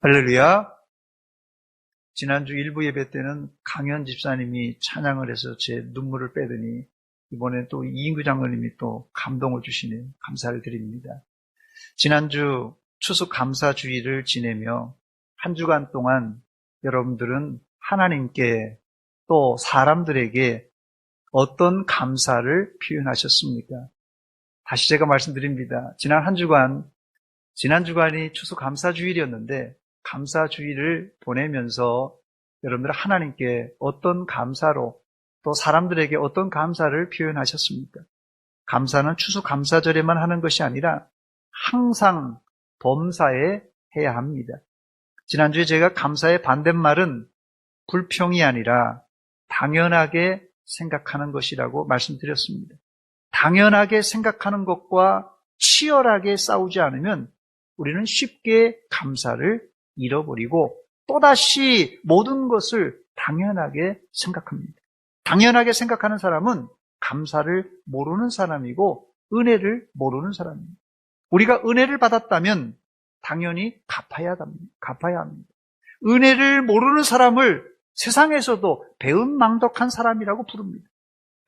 할렐루야. 지난주 일부 예배 때는 강현 집사님이 찬양을 해서 제 눈물을 빼더니 이번에 또 이인규 장로님이 또 감동을 주시는 감사를 드립니다. 지난주 추수 감사주의를 지내며 한 주간 동안 여러분들은 하나님께 또 사람들에게 어떤 감사를 표현하셨습니까? 다시 제가 말씀드립니다. 지난 주간이 추수 감사주일이었는데 감사주의를 보내면서 여러분들 하나님께 어떤 감사로 또 사람들에게 어떤 감사를 표현하셨습니까? 감사는 추수 감사절에만 하는 것이 아니라 항상 범사에 해야 합니다. 지난주에 제가 감사의 반대말은 불평이 아니라 당연하게 생각하는 것이라고 말씀드렸습니다. 당연하게 생각하는 것과 치열하게 싸우지 않으면 우리는 쉽게 감사를 잃어버리고 또다시 모든 것을 당연하게 생각합니다. 당연하게 생각하는 사람은 감사를 모르는 사람이고 은혜를 모르는 사람입니다. 우리가 은혜를 받았다면 당연히 갚아야 합니다. 은혜를 모르는 사람을 세상에서도 배은망덕한 사람이라고 부릅니다.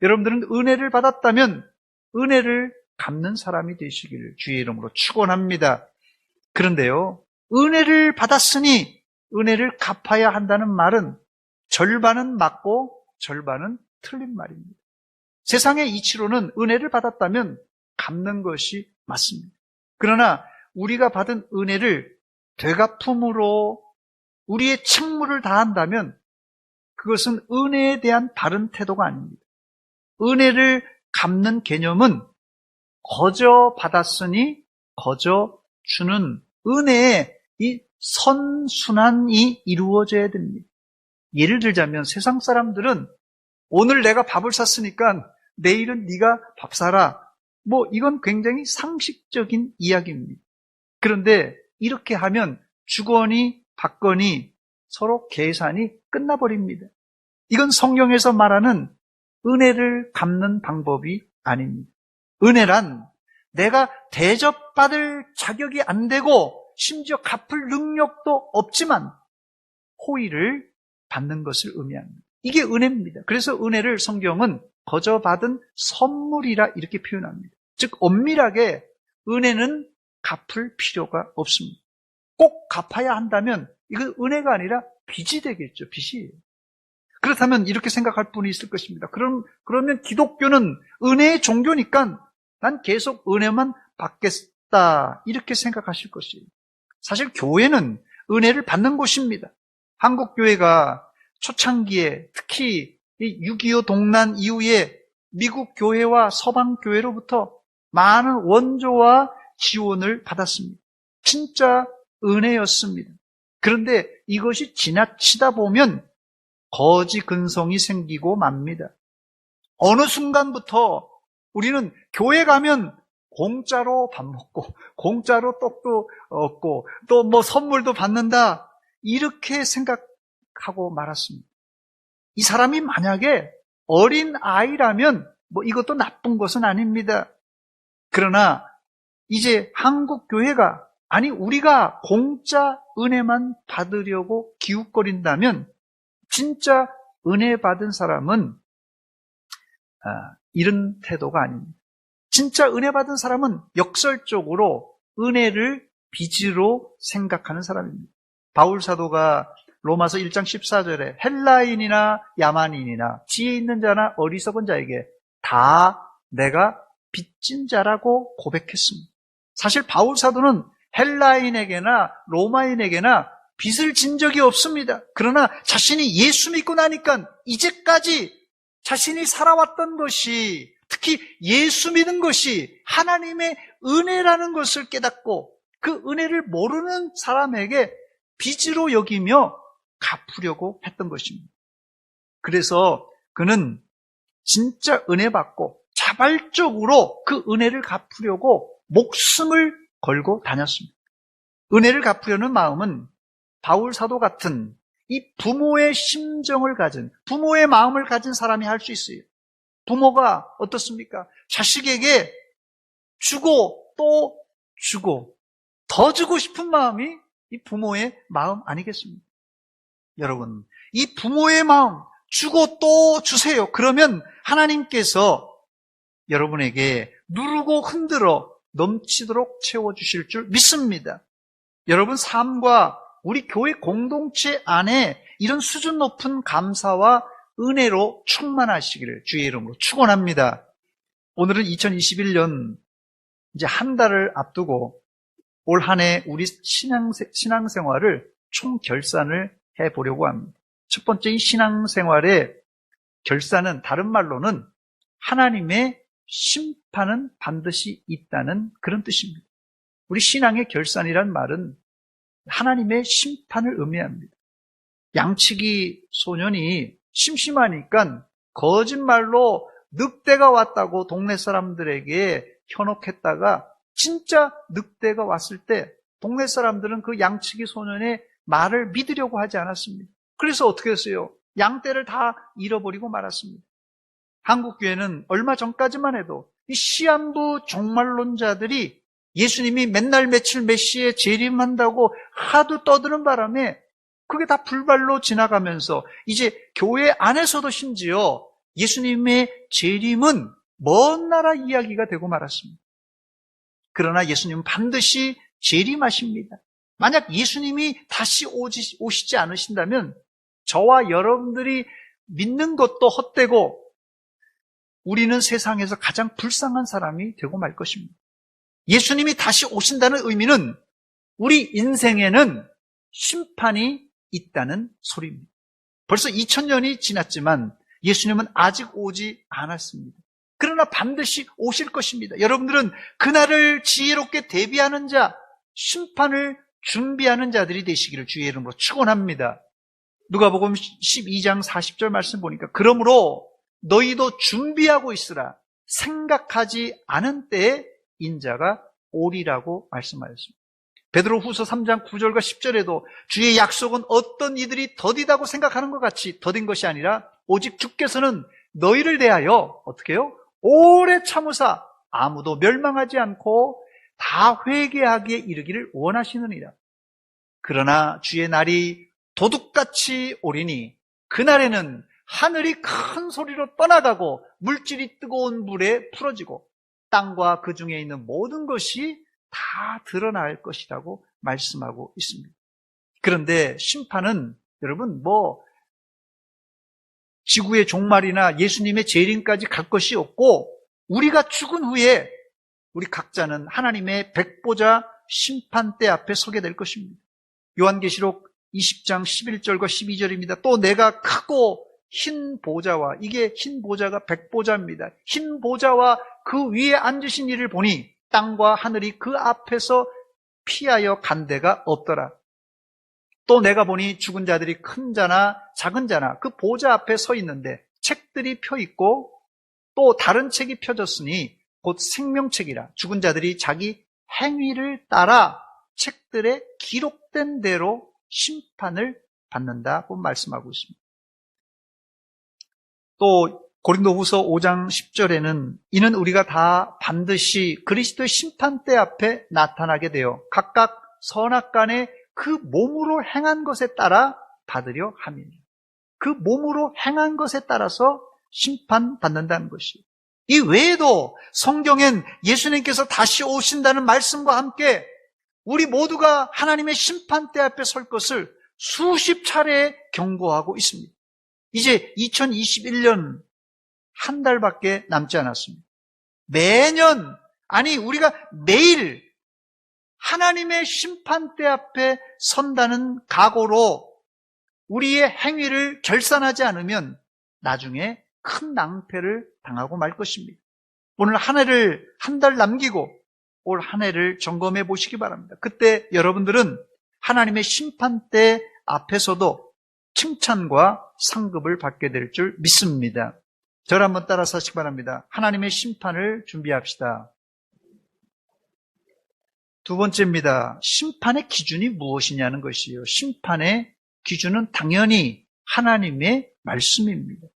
여러분들은 은혜를 받았다면 은혜를 갚는 사람이 되시기를 주의 이름으로 축원합니다. 그런데요, 은혜를 받았으니 은혜를 갚아야 한다는 말은 절반은 맞고 절반은 틀린 말입니다. 세상의 이치로는 은혜를 받았다면 갚는 것이 맞습니다. 그러나 우리가 받은 은혜를 되갚음으로 우리의 책무를 다한다면 그것은 은혜에 대한 바른 태도가 아닙니다. 은혜를 갚는 개념은 거저 받았으니 거저 주는 은혜의 이 선순환이 이루어져야 됩니다. 예를 들자면 세상 사람들은 오늘 내가 밥을 샀으니까 내일은 네가 밥 사라. 이건 굉장히 상식적인 이야기입니다. 그런데 이렇게 하면 주거니 받거니 서로 계산이 끝나버립니다. 이건 성경에서 말하는 은혜를 갚는 방법이 아닙니다. 은혜란 내가 대접받을 자격이 안 되고 심지어 갚을 능력도 없지만 호의를 받는 것을 의미합니다. 이게 은혜입니다. 그래서 은혜를 성경은 거저 받은 선물이라 이렇게 표현합니다. 즉 엄밀하게 은혜는 갚을 필요가 없습니다. 꼭 갚아야 한다면 이건 은혜가 아니라 빚이 되겠죠. 빚이에요. 그렇다면 이렇게 생각할 분이 있을 것입니다. 그러면 기독교는 은혜의 종교니까 난 계속 은혜만 받겠다 이렇게 생각하실 것이에요. 사실 교회는 은혜를 받는 곳입니다. 한국교회가 초창기에 특히 6.25 동란 이후에 미국 교회와 서방 교회로부터 많은 원조와 지원을 받았습니다. 진짜 은혜였습니다. 그런데 이것이 지나치다 보면 거지 근성이 생기고 맙니다. 어느 순간부터 우리는 교회 가면 공짜로 밥 먹고 공짜로 떡도 얻고 또 선물도 받는다 이렇게 생각하고 말았습니다. 이 사람이 만약에 어린 아이라면 이것도 나쁜 것은 아닙니다. 그러나 이제 한국 교회가 우리가 공짜 은혜만 받으려고 기웃거린다면 진짜 은혜 받은 사람은 이런 태도가 아닙니다. 진짜 은혜 받은 사람은 역설적으로 은혜를 빚으로 생각하는 사람입니다. 바울 사도가 로마서 1장 14절에 헬라인이나 야만인이나 지혜 있는 자나 어리석은 자에게 다 내가 빚진 자라고 고백했습니다. 사실 바울 사도는 헬라인에게나 로마인에게나 빚을 진 적이 없습니다. 그러나 자신이 예수 믿고 나니까 이제까지 자신이 살아왔던 것이 특히 예수 믿은 것이 하나님의 은혜라는 것을 깨닫고 그 은혜를 모르는 사람에게 빚으로 여기며 갚으려고 했던 것입니다. 그래서 그는 진짜 은혜 받고 자발적으로 그 은혜를 갚으려고 목숨을 걸고 다녔습니다. 은혜를 갚으려는 마음은 바울 사도 같은 이 부모의 심정을 가진, 부모의 마음을 가진 사람이 할 수 있어요. 부모가 어떻습니까? 자식에게 주고 또 주고 더 주고 싶은 마음이 이 부모의 마음 아니겠습니까? 여러분, 이 부모의 마음 주고 또 주세요. 그러면 하나님께서 여러분에게 누르고 흔들어 넘치도록 채워주실 줄 믿습니다. 여러분 삶과 우리 교회 공동체 안에 이런 수준 높은 감사와 은혜로 충만하시기를 주의 이름으로 축원합니다. 오늘은 2021년 이제 한 달을 앞두고 올 한 해 우리 신앙생활을 총결산을 해보려고 합니다. 첫 번째 이 신앙생활의 결산은 다른 말로는 하나님의 심판은 반드시 있다는 그런 뜻입니다. 우리 신앙의 결산이란 말은 하나님의 심판을 의미합니다. 양치기 소년이 심심하니까 거짓말로 늑대가 왔다고 동네 사람들에게 현혹했다가 진짜 늑대가 왔을 때 동네 사람들은 그 양치기 소년의 말을 믿으려고 하지 않았습니다. 그래서 어떻게 했어요? 양떼를 다 잃어버리고 말았습니다. 한국교회는 얼마 전까지만 해도 이 시한부 종말론자들이 예수님이 맨날 며칠 몇 시에 재림한다고 하도 떠드는 바람에 그게 다 불발로 지나가면서 이제 교회 안에서도 심지어 예수님의 재림은 먼 나라 이야기가 되고 말았습니다. 그러나 예수님은 반드시 재림하십니다. 만약 예수님이 다시 오시지 않으신다면 저와 여러분들이 믿는 것도 헛되고 우리는 세상에서 가장 불쌍한 사람이 되고 말 것입니다. 예수님이 다시 오신다는 의미는 우리 인생에는 심판이 있다는 소리입니다. 벌써 2000년이 지났지만 예수님은 아직 오지 않았습니다. 그러나 반드시 오실 것입니다. 여러분들은 그날을 지혜롭게 대비하는 자, 심판을 준비하는 자들이 되시기를 주의 이름으로 축원합니다. 누가복음 12장 40절 말씀 보니까 그러므로 너희도 준비하고 있으라. 생각하지 않은 때에 인자가 오리라고 말씀하였습니다. 베드로후서 3장 9절과 10절에도 주의 약속은 어떤 이들이 더디다고 생각하는 것 같이 더딘 것이 아니라 오직 주께서는 너희를 대하여 어떻게 해요? 오래 참으사 아무도 멸망하지 않고 다 회개하기에 이르기를 원하시느니라. 그러나 주의 날이 도둑같이 오리니 그날에는 하늘이 큰 소리로 떠나가고 물질이 뜨거운 불에 풀어지고 땅과 그 중에 있는 모든 것이 다 드러날 것이라고 말씀하고 있습니다. 그런데 심판은 여러분 지구의 종말이나 예수님의 재림까지 갈 것이 없고 우리가 죽은 후에 우리 각자는 하나님의 백보자 심판대 앞에 서게 될 것입니다. 요한계시록 20장 11절과 12절입니다. 또 내가 크고 흰 보좌와 이게 흰 보좌가 백보좌입니다. 흰 보좌와 그 위에 앉으신 이를 보니 땅과 하늘이 그 앞에서 피하여 간 데가 없더라. 또 내가 보니 죽은 자들이 큰 자나 작은 자나 그 보좌 앞에 서 있는데 책들이 펴 있고 또 다른 책이 펴졌으니 곧 생명책이라. 죽은 자들이 자기 행위를 따라 책들에 기록된 대로 심판을 받는다고 말씀하고 있습니다. 또 고린도후서 5장 10절에는 이는 우리가 다 반드시 그리스도의 심판대 앞에 나타나게 되어 각각 선악간에 그 몸으로 행한 것에 따라 받으려 함이니 그 몸으로 행한 것에 따라서 심판받는다는 것이에요. 이 외에도 성경엔 예수님께서 다시 오신다는 말씀과 함께 우리 모두가 하나님의 심판대 앞에 설 것을 수십 차례 경고하고 있습니다. 이제 2021년 한 달밖에 남지 않았습니다. 매년, 아니 우리가 매일 하나님의 심판대 앞에 선다는 각오로 우리의 행위를 결산하지 않으면 나중에 큰 낭패를 당하고 말 것입니다. 오늘 한 해를 한 달 남기고 올 한 해를 점검해 보시기 바랍니다. 그때 여러분들은 하나님의 심판대 앞에서도 칭찬과 상급을 받게 될 줄 믿습니다. 저를 한번 따라서 하시기 바랍니다. 하나님의 심판을 준비합시다. 두 번째입니다. 심판의 기준이 무엇이냐는 것이에요. 심판의 기준은 당연히 하나님의 말씀입니다.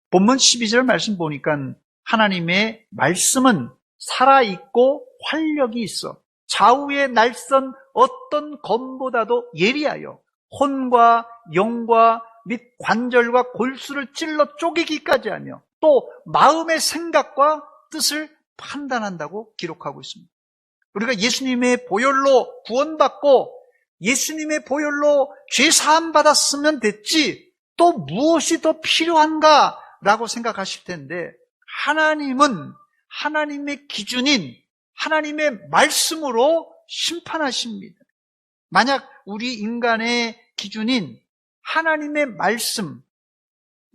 본문 12절 말씀 보니까 하나님의 말씀은 살아있고 활력이 있어 좌우의 날선 어떤 검보다도 예리하여 혼과 영과 및 관절과 골수를 찔러 쪼개기까지 하며 또 마음의 생각과 뜻을 판단한다고 기록하고 있습니다. 우리가 예수님의 보혈로 구원받고 예수님의 보혈로 죄 사함 받았으면 됐지 또 무엇이 더 필요한가 라고 생각하실 텐데, 하나님은 하나님의 기준인 하나님의 말씀으로 심판하십니다. 만약 우리 인간의 기준인 하나님의 말씀,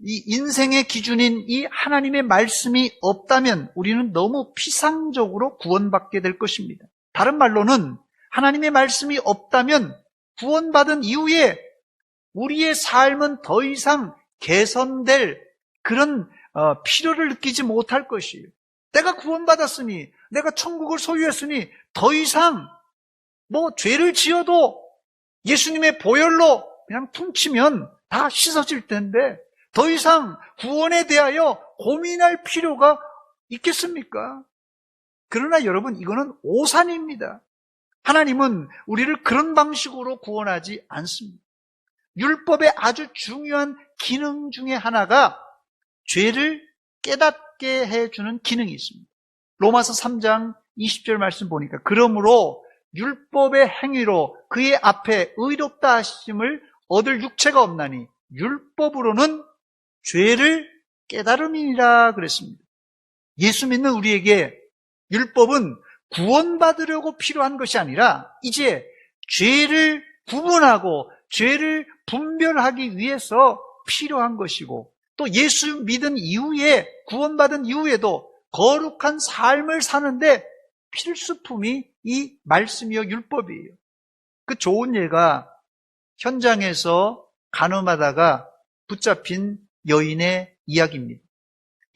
이 인생의 기준인 이 하나님의 말씀이 없다면 우리는 너무 피상적으로 구원받게 될 것입니다. 다른 말로는 하나님의 말씀이 없다면 구원받은 이후에 우리의 삶은 더 이상 개선될 그런 필요를 느끼지 못할 것이에요. 내가 구원받았으니, 내가 천국을 소유했으니 더 이상 죄를 지어도 예수님의 보혈로 그냥 퉁치면 다 씻어질 텐데 더 이상 구원에 대하여 고민할 필요가 있겠습니까? 그러나 여러분, 이거는 오산입니다. 하나님은 우리를 그런 방식으로 구원하지 않습니다. 율법의 아주 중요한 기능 중에 하나가 죄를 깨닫게 해주는 기능이 있습니다. 로마서 3장 20절 말씀 보니까 그러므로 율법의 행위로 그의 앞에 의롭다 하심을 얻을 육체가 없나니 율법으로는 죄를 깨달음이니라 그랬습니다. 예수 믿는 우리에게 율법은 구원받으려고 필요한 것이 아니라 이제 죄를 구분하고 죄를 분별하기 위해서 필요한 것이고, 또 예수 믿은 이후에, 구원받은 이후에도 거룩한 삶을 사는데 필수품이 이 말씀이요 율법이에요. 그 좋은 예가 현장에서 간음하다가 붙잡힌 여인의 이야기입니다.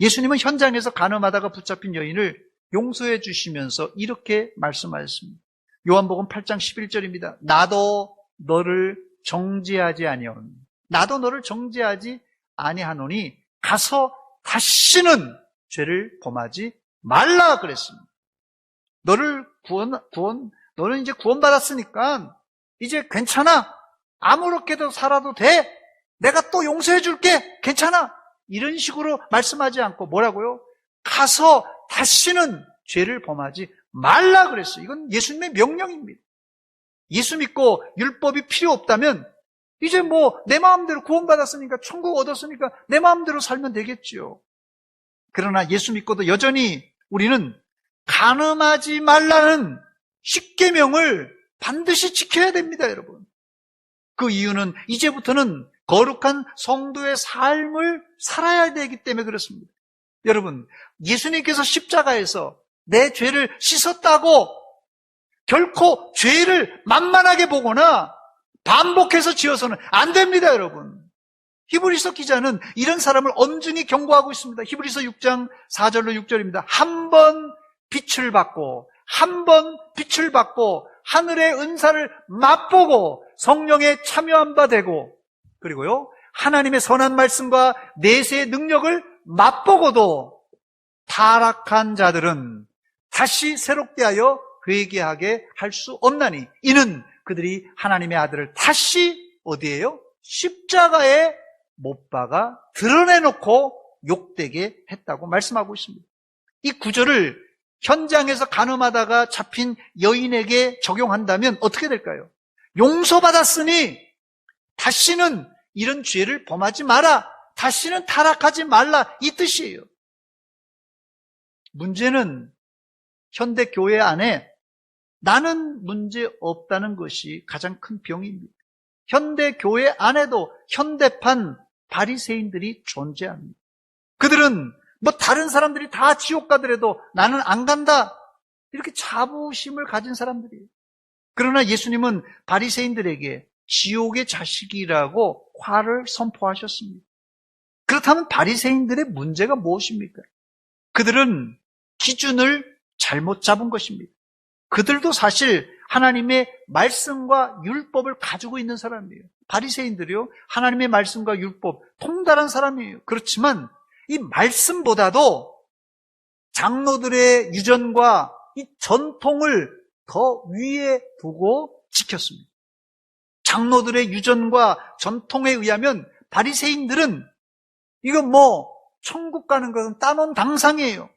예수님은 현장에서 간음하다가 붙잡힌 여인을 용서해 주시면서 이렇게 말씀하셨습니다. 요한복음 8장 11절입니다. 나도 너를 정죄하지 아니하노니, 나도 너를 정죄하지 아니하노니 가서 다시는 죄를 범하지 말라 그랬습니다. 너는 이제 구원받았으니까 이제 괜찮아. 아무렇게도 살아도 돼. 내가 또 용서해 줄게. 괜찮아. 이런 식으로 말씀하지 않고 뭐라고요? 가서 다시는 죄를 범하지 말라 그랬어요. 이건 예수님의 명령입니다. 예수 믿고 율법이 필요 없다면 이제 내 마음대로 구원받았으니까, 천국 얻었으니까 내 마음대로 살면 되겠죠. 그러나 예수 믿고도 여전히 우리는 간음하지 말라는 십계명을 반드시 지켜야 됩니다, 여러분. 그 이유는 이제부터는 거룩한 성도의 삶을 살아야 되기 때문에 그렇습니다. 여러분, 예수님께서 십자가에서 내 죄를 씻었다고 결코 죄를 만만하게 보거나 반복해서 지어서는 안 됩니다, 여러분. 히브리서 기자는 이런 사람을 엄중히 경고하고 있습니다. 히브리서 6장 4절로 6절입니다. 한 번 빛을 받고 하늘의 은사를 맛보고 성령에 참여한 바 되고, 그리고요 하나님의 선한 말씀과 내세의 능력을 맛보고도 타락한 자들은 다시 새롭게 하여 회개하게 할 수 없나니 이는 그들이 하나님의 아들을 다시 어디에요? 십자가에 못 박아 드러내놓고 욕되게 했다고 말씀하고 있습니다. 이 구절을 현장에서 간음하다가 잡힌 여인에게 적용한다면 어떻게 될까요? 용서받았으니 다시는 이런 죄를 범하지 마라. 다시는 타락하지 말라. 이 뜻이에요. 문제는 현대 교회 안에 나는 문제 없다는 것이 가장 큰 병입니다. 현대 교회 안에도 현대판 바리새인들이 존재합니다. 그들은 다른 사람들이 다 지옥 가더라도 나는 안 간다. 이렇게 자부심을 가진 사람들이에요. 그러나 예수님은 바리새인들에게 지옥의 자식이라고 화를 선포하셨습니다. 그렇다면 바리새인들의 문제가 무엇입니까? 그들은 기준을 잘못 잡은 것입니다. 그들도 사실 하나님의 말씀과 율법을 가지고 있는 사람이에요. 바리새인들이요, 하나님의 말씀과 율법 통달한 사람이에요. 그렇지만 이 말씀보다도 장로들의 유전과 이 전통을 더 위에 두고 지켰습니다. 장로들의 유전과 전통에 의하면 바리새인들은 이거 천국 가는 것은 따놓은 당상이에요.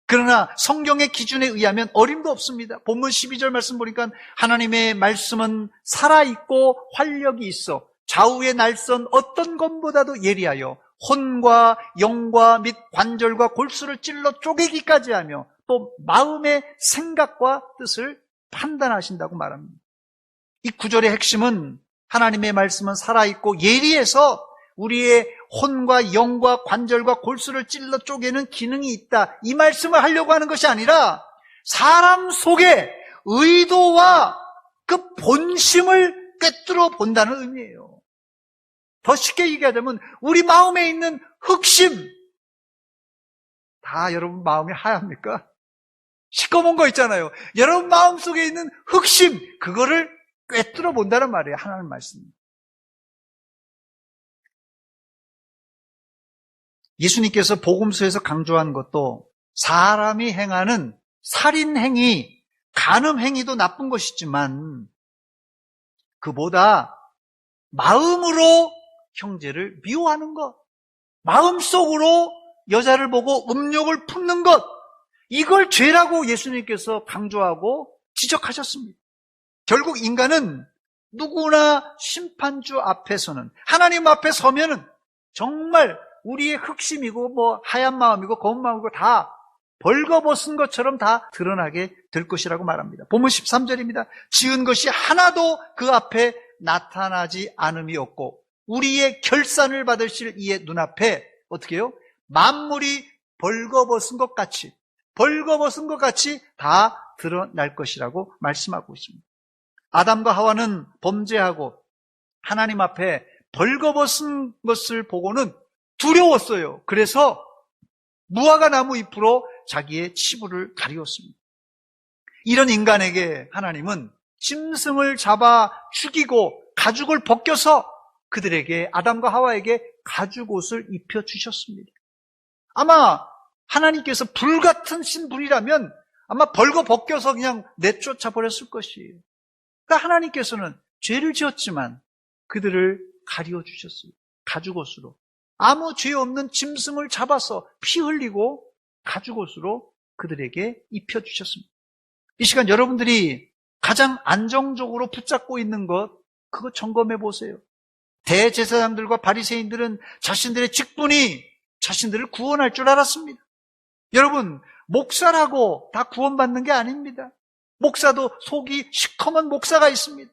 그러나 성경의 기준에 의하면 어림도 없습니다. 본문 12절 말씀 보니까 하나님의 말씀은 살아있고 활력이 있어 좌우의 날선 어떤 것보다도 예리하여 혼과 영과 및 관절과 골수를 찔러 쪼개기까지 하며 또 마음의 생각과 뜻을 판단하신다고 말합니다. 이 구절의 핵심은 하나님의 말씀은 살아있고 예리해서 우리의 혼과 영과 관절과 골수를 찔러 쪼개는 기능이 있다. 이 말씀을 하려고 하는 것이 아니라 사람 속에 의도와 그 본심을 꿰뚫어 본다는 의미예요. 더 쉽게 얘기하자면 우리 마음에 있는 흑심, 다 여러분 마음이 하얗습니까? 시꺼먼 거 있잖아요. 여러분 마음속에 있는 흑심, 그거를 꿰뚫어 본다는 말이에요. 하나님 말씀. 예수님께서 복음서에서 강조한 것도 사람이 행하는 살인행위, 간음행위도 나쁜 것이지만 그보다 마음으로 형제를 미워하는 것, 마음속으로 여자를 보고 음욕을 품는 것, 이걸 죄라고 예수님께서 강조하고 지적하셨습니다. 결국 인간은 누구나 심판주 앞에서는, 하나님 앞에 서면은 정말 우리의 흑심이고 하얀 마음이고 검은 마음이고 다 벌거벗은 것처럼 다 드러나게 될 것이라고 말합니다. 본문 13절입니다. 지은 것이 하나도 그 앞에 나타나지 않음이 없고 우리의 결산을 받으실 이의 눈앞에 어떻게 해요? 만물이 벌거벗은 것 같이 다 드러날 것이라고 말씀하고 있습니다. 아담과 하와는 범죄하고 하나님 앞에 벌거벗은 것을 보고는 두려웠어요. 그래서 무화과 나무 잎으로 자기의 치부를 가리웠습니다. 이런 인간에게 하나님은 짐승을 잡아 죽이고 가죽을 벗겨서 그들에게, 아담과 하와에게 가죽옷을 입혀주셨습니다. 아마 하나님께서 불같은 신분이라면 아마 벌거 벗겨서 그냥 내쫓아 버렸을 것이에요. 그러니까 하나님께서는 죄를 지었지만 그들을 가리워주셨어요. 가죽옷으로. 아무 죄 없는 짐승을 잡아서 피 흘리고 가죽옷으로 그들에게 입혀주셨습니다. 이 시간 여러분들이 가장 안정적으로 붙잡고 있는 것, 그거 점검해 보세요. 대제사장들과 바리새인들은 자신들의 직분이 자신들을 구원할 줄 알았습니다. 여러분, 목사라고 다 구원받는 게 아닙니다. 목사도 속이 시커먼 목사가 있습니다.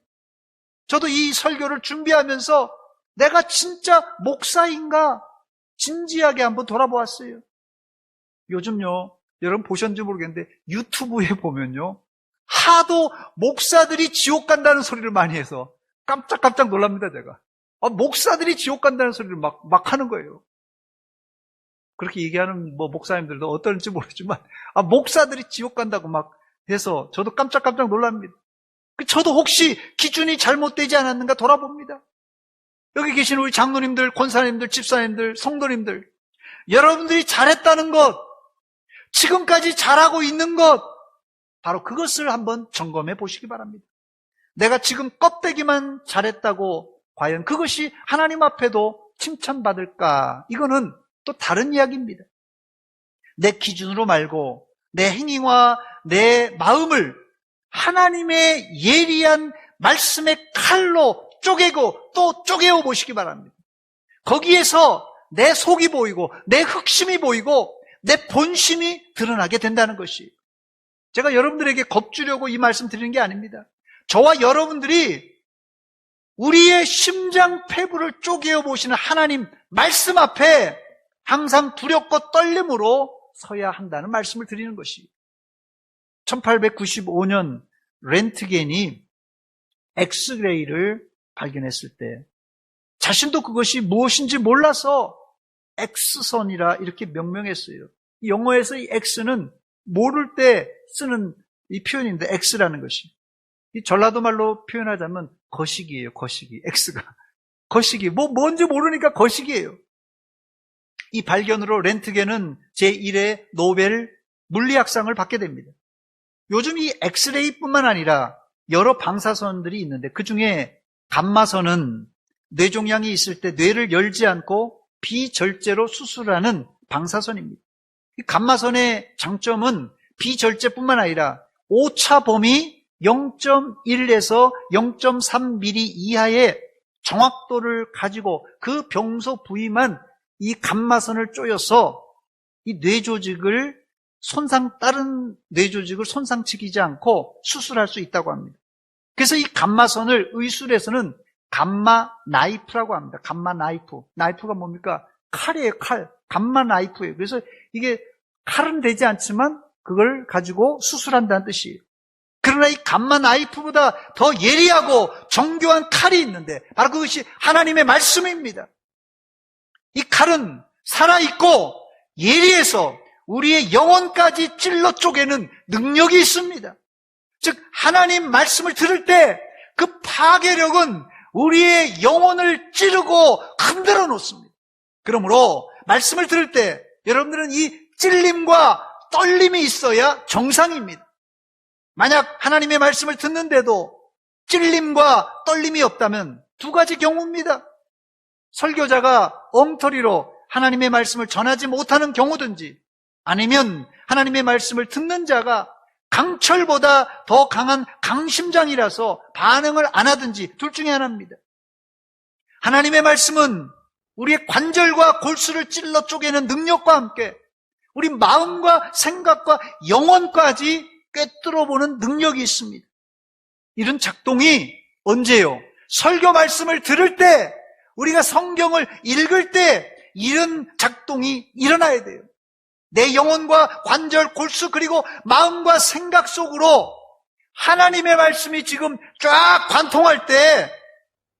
저도 이 설교를 준비하면서 내가 진짜 목사인가 진지하게 한번 돌아보았어요. 요즘요, 여러분 보셨는지 모르겠는데 유튜브에 보면요, 하도 목사들이 지옥 간다는 소리를 많이 해서 깜짝깜짝 놀랍니다, 제가. 목사들이 지옥 간다는 소리를 막 하는 거예요. 그렇게 얘기하는 목사님들도 어떨지 모르지만, 목사들이 지옥 간다고 막 해서 저도 깜짝깜짝 놀랍니다. 저도 혹시 기준이 잘못되지 않았는가 돌아봅니다. 여기 계신 우리 장로님들, 권사님들, 집사님들, 성도님들, 여러분들이 잘했다는 것, 지금까지 잘하고 있는 것, 바로 그것을 한번 점검해 보시기 바랍니다. 내가 지금 껍데기만 잘했다고 과연 그것이 하나님 앞에도 칭찬받을까? 이거는 또 다른 이야기입니다. 내 기준으로 말고 내 행위와 내 마음을 하나님의 예리한 말씀의 칼로 쪼개고 또 쪼개어 보시기 바랍니다. 거기에서 내 속이 보이고 내 흑심이 보이고 내 본심이 드러나게 된다는 것이, 제가 여러분들에게 겁주려고 이 말씀 드리는 게 아닙니다. 저와 여러분들이 우리의 심장 폐부를 쪼개어 보시는 하나님 말씀 앞에 항상 두렵고 떨림으로 서야 한다는 말씀을 드리는 것이, 1895년 렌트겐이 엑스레이를 발견했을 때 자신도 그것이 무엇인지 몰라서 X선이라 이렇게 명명했어요. 영어에서 이 X는 모를 때 쓰는 이 표현인데, X라는 것이 이 전라도 말로 표현하자면 거시기예요. 거시기. X가 거시기. 뭔지 모르니까 거시기예요. 이 발견으로 렌트겐은 제1회 노벨 물리학상을 받게 됩니다. 요즘 이 엑스레이뿐만 아니라 여러 방사선들이 있는데 그 중에 감마선은 뇌종양이 있을 때 뇌를 열지 않고 비절제로 수술하는 방사선입니다. 이 감마선의 장점은 비절제뿐만 아니라 오차 범위 0.1에서 0.3mm 이하의 정확도를 가지고 그 병소 부위만 이 감마선을 쪼여서 이 뇌조직을 다른 뇌조직을 손상시키지 않고 수술할 수 있다고 합니다. 그래서 이 감마선을 의술에서는 감마 나이프라고 합니다. 감마 나이프. 나이프가 뭡니까? 칼이에요, 칼. 감마 나이프예요. 그래서 이게 칼은 되지 않지만 그걸 가지고 수술한다는 뜻이에요. 그러나 이 감마 나이프보다 더 예리하고 정교한 칼이 있는데 바로 그것이 하나님의 말씀입니다. 이 칼은 살아있고 예리해서 우리의 영혼까지 찔러 쪼개는 능력이 있습니다. 즉 하나님 말씀을 들을 때 그 파괴력은 우리의 영혼을 찌르고 흔들어 놓습니다. 그러므로 말씀을 들을 때 여러분들은 이 찔림과 떨림이 있어야 정상입니다. 만약 하나님의 말씀을 듣는데도 찔림과 떨림이 없다면 두 가지 경우입니다. 설교자가 엉터리로 하나님의 말씀을 전하지 못하는 경우든지 아니면 하나님의 말씀을 듣는 자가 강철보다 더 강한 강심장이라서 반응을 안 하든지 둘 중에 하나입니다. 하나님의 말씀은 우리의 관절과 골수를 찔러 쪼개는 능력과 함께 우리 마음과 생각과 영혼까지 꿰뚫어보는 능력이 있습니다. 이런 작동이 언제요? 설교 말씀을 들을 때, 우리가 성경을 읽을 때 이런 작동이 일어나야 돼요. 내 영혼과 관절, 골수 그리고 마음과 생각 속으로 하나님의 말씀이 지금 쫙 관통할 때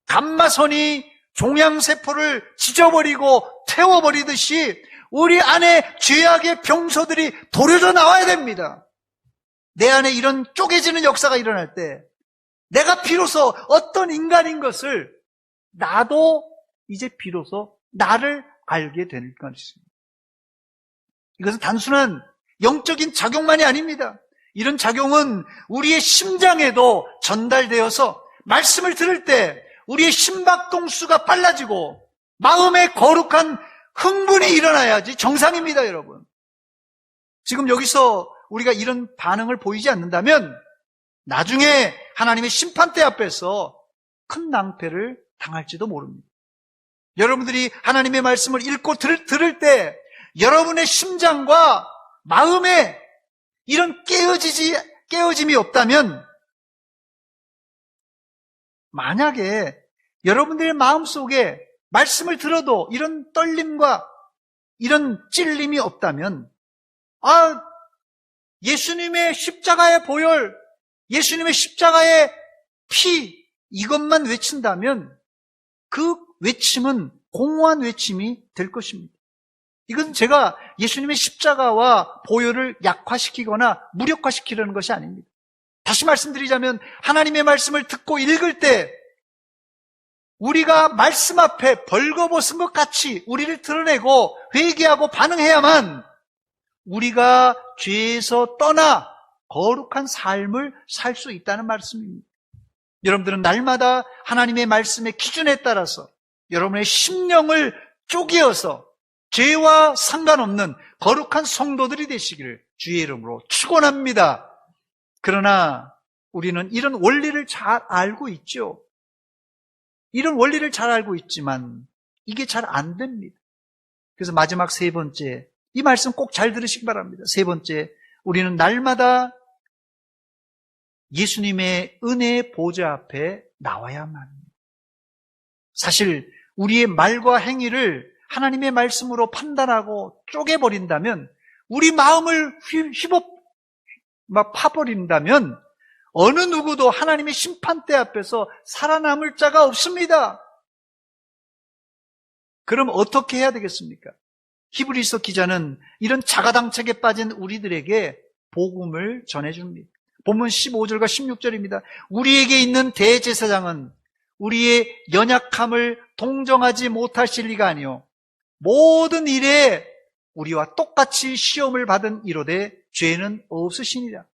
감마선이 종양세포를 찢어버리고 태워버리듯이 우리 안에 죄악의 병소들이 도려져 나와야 됩니다. 내 안에 이런 쪼개지는 역사가 일어날 때 내가 비로소 어떤 인간인 것을 나도 이제 비로소 나를 알게 될 것입니다. 이것은 단순한 영적인 작용만이 아닙니다. 이런 작용은 우리의 심장에도 전달되어서 말씀을 들을 때 우리의 심박동수가 빨라지고 마음에 거룩한 흥분이 일어나야지 정상입니다, 여러분. 지금 여기서 우리가 이런 반응을 보이지 않는다면 나중에 하나님의 심판대 앞에서 큰 낭패를 당할지도 모릅니다. 여러분들이 하나님의 말씀을 읽고 들을 때 여러분의 심장과 마음에 이런 깨어짐이 없다면 만약에 여러분들의 마음속에 말씀을 들어도 이런 떨림과 이런 찔림이 없다면 예수님의 십자가의 보혈, 예수님의 십자가의 피 이것만 외친다면 그 외침은 공허한 외침이 될 것입니다. 이건 제가 예수님의 십자가와 보혈을 약화시키거나 무력화시키려는 것이 아닙니다. 다시 말씀드리자면 하나님의 말씀을 듣고 읽을 때 우리가 말씀 앞에 벌거벗은 것 같이 우리를 드러내고 회개하고 반응해야만 우리가 죄에서 떠나 거룩한 삶을 살 수 있다는 말씀입니다. 여러분들은 날마다 하나님의 말씀의 기준에 따라서 여러분의 심령을 쪼개어서 죄와 상관없는 거룩한 성도들이 되시기를 주의 이름으로 축원합니다. 그러나 우리는 이런 원리를 잘 알고 있죠. 이런 원리를 잘 알고 있지만 이게 잘 안 됩니다. 그래서 마지막 세 번째, 이 말씀 꼭 잘 들으시기 바랍니다. 세 번째, 우리는 날마다 예수님의 은혜의 보좌 앞에 나와야만 합니다. 사실 우리의 말과 행위를 하나님의 말씀으로 판단하고 쪼개버린다면, 우리 마음을 파버린다면 어느 누구도 하나님의 심판대 앞에서 살아남을 자가 없습니다. 그럼 어떻게 해야 되겠습니까? 히브리서 기자는 이런 자가당착에 빠진 우리들에게 복음을 전해줍니다. 본문 15절과 16절입니다. 우리에게 있는 대제사장은 우리의 연약함을 동정하지 못하실 리가 아니요 모든 일에 우리와 똑같이 시험을 받은 이로되 죄는 없으시니라.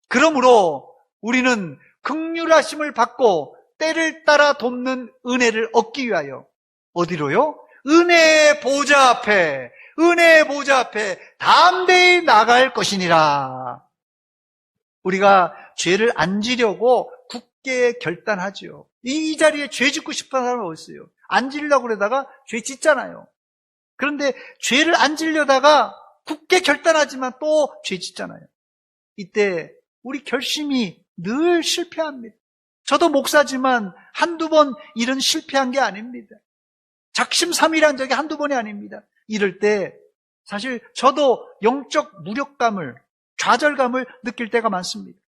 그러므로 우리는 긍휼하심을 받고 때를 따라 돕는 은혜를 얻기 위하여 어디로요? 은혜의 보좌 앞에, 은혜의 보좌 앞에 담대히 나갈 것이니라. 우리가 죄를 안 지려고 굳게 결단하죠. 이 자리에 죄 짓고 싶은 사람은 어디 있어요? 안 지려고 그러다가 죄 짓잖아요. 그런데 죄를 안 지려다가 굳게 결단하지만 또 죄 짓잖아요. 이때 우리 결심이 늘 실패합니다. 저도 목사지만 한두 번 일은 실패한 게 아닙니다. 작심삼일한 적이 한두 번이 아닙니다. 이럴 때 사실 저도 영적 무력감을, 좌절감을 느낄 때가 많습니다.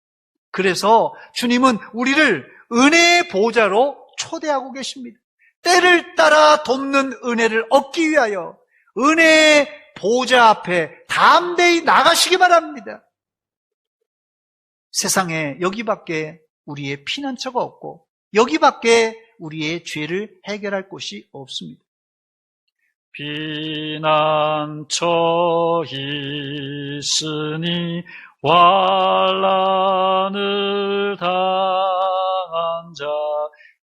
그래서 주님은 우리를 은혜의 보좌로 초대하고 계십니다. 때를 따라 돕는 은혜를 얻기 위하여 은혜의 보좌 앞에 담대히 나가시기 바랍니다. 세상에 여기밖에 우리의 피난처가 없고 여기밖에 우리의 죄를 해결할 곳이 없습니다. 피난처 있으니 환난을 당한 자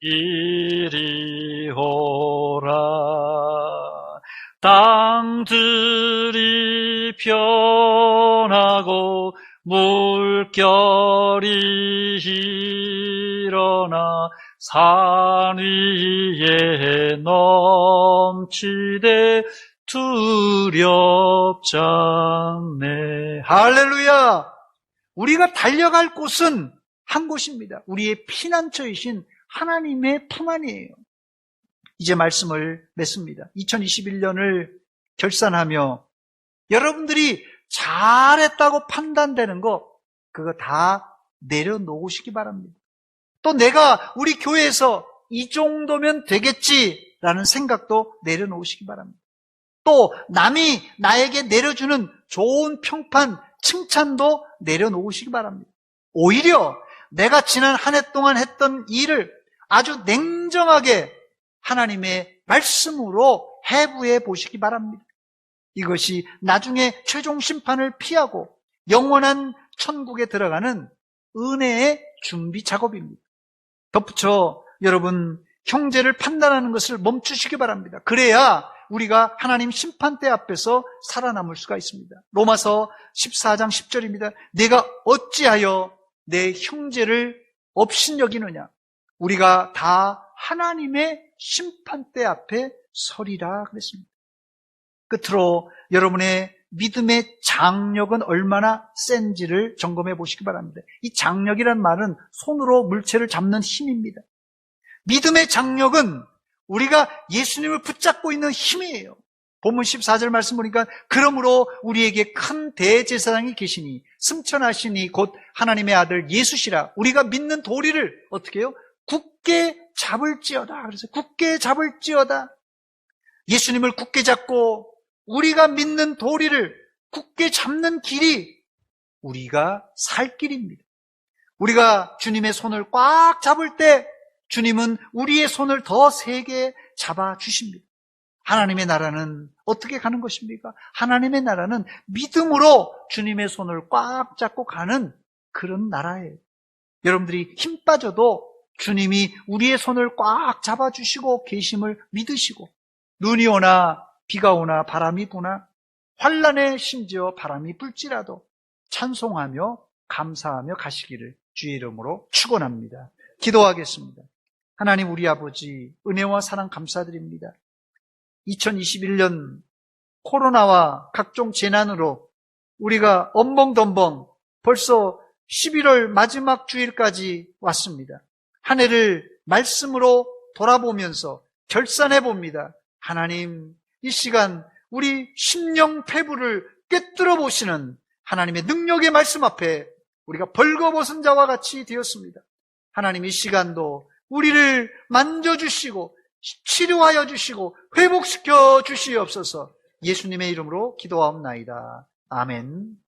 이리 오라. 땅들이 변하고 물결이 일어나 산 위에 넘치되 두렵지 않네. 할렐루야! 우리가 달려갈 곳은 한 곳입니다. 우리의 피난처이신 하나님의 품 안이에요. 이제 말씀을 맺습니다. 2021년을 결산하며 여러분들이 잘했다고 판단되는 거 그거 다 내려놓으시기 바랍니다. 또 내가 우리 교회에서 이 정도면 되겠지라는 생각도 내려놓으시기 바랍니다. 또 남이 나에게 내려주는 좋은 평판, 칭찬도 내려놓으시기 바랍니다. 오히려 내가 지난 한 해 동안 했던 일을 아주 냉정하게 하나님의 말씀으로 해부해 보시기 바랍니다. 이것이 나중에 최종 심판을 피하고 영원한 천국에 들어가는 은혜의 준비 작업입니다. 덧붙여 여러분, 형제를 판단하는 것을 멈추시기 바랍니다. 그래야 우리가 하나님 심판대 앞에서 살아남을 수가 있습니다. 로마서 14장 10절입니다. 내가 어찌하여 내 형제를 업신여기느냐. 우리가 다 하나님의 심판대 앞에 서리라 그랬습니다. 끝으로 여러분의 믿음의 장력은 얼마나 센지를 점검해 보시기 바랍니다. 이 장력이란 말은 손으로 물체를 잡는 힘입니다. 믿음의 장력은 우리가 예수님을 붙잡고 있는 힘이에요. 본문 14절 말씀 보니까 그러므로 우리에게 큰 대제사장이 계시니 승천하시니 곧 하나님의 아들 예수시라. 우리가 믿는 도리를 어떻게 해요? 굳게 잡을지어다. 그래서 굳게 잡을지어다. 예수님을 굳게 잡고 우리가 믿는 도리를 굳게 잡는 길이 우리가 살 길입니다. 우리가 주님의 손을 꽉 잡을 때 주님은 우리의 손을 더 세게 잡아주십니다. 하나님의 나라는 어떻게 가는 것입니까? 하나님의 나라는 믿음으로 주님의 손을 꽉 잡고 가는 그런 나라예요. 여러분들이 힘 빠져도 주님이 우리의 손을 꽉 잡아주시고 계심을 믿으시고 눈이 오나 비가 오나 바람이 부나 환난에 심지어 바람이 불지라도 찬송하며 감사하며 가시기를 주의 이름으로 축원합니다. 기도하겠습니다. 하나님 우리 아버지 은혜와 사랑 감사드립니다. 2021년 코로나와 각종 재난으로 우리가 엉벙덤벙 벌써 11월 마지막 주일까지 왔습니다. 한 해를 말씀으로 돌아보면서 결산해 봅니다. 하나님, 이 시간 우리 심령 패부를 꿰뚫어 보시는 하나님의 능력의 말씀 앞에 우리가 벌거벗은 자와 같이 되었습니다. 하나님 이 시간도 우리를 만져주시고 치료하여 주시고 회복시켜 주시옵소서. 예수님의 이름으로 기도하옵나이다. 아멘.